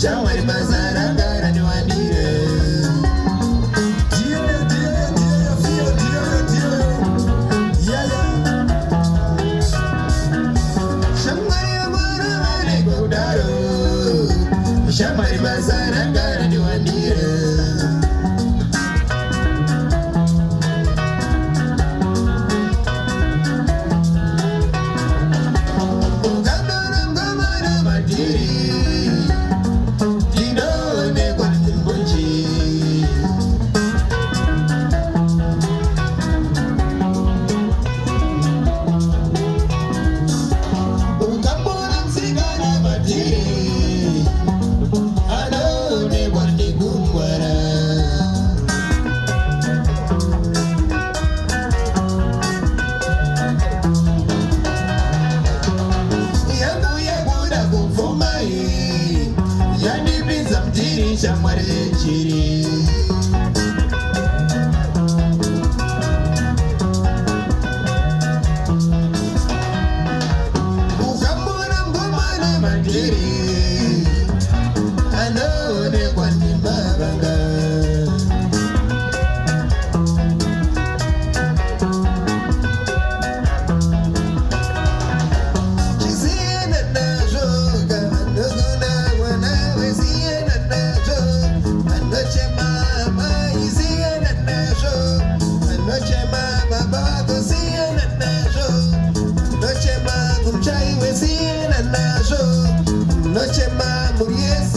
Shamari mazara gara ni wanire. Shamari mazara gara ni wanire. Ugandara ngoma na madiri. Dinone kwa mbonji. Ugambona msigana madiri. Shamari chiri. Ukambona ngoma na madiri. Anone kwa nimbabanga. Chiziena na joga noguna wanawe ziena na joga. Anoche mama iziena na joga. Anoche mama bago ziena na joga. Anoche mama kumchai we ziena na joga. Anoche mama yes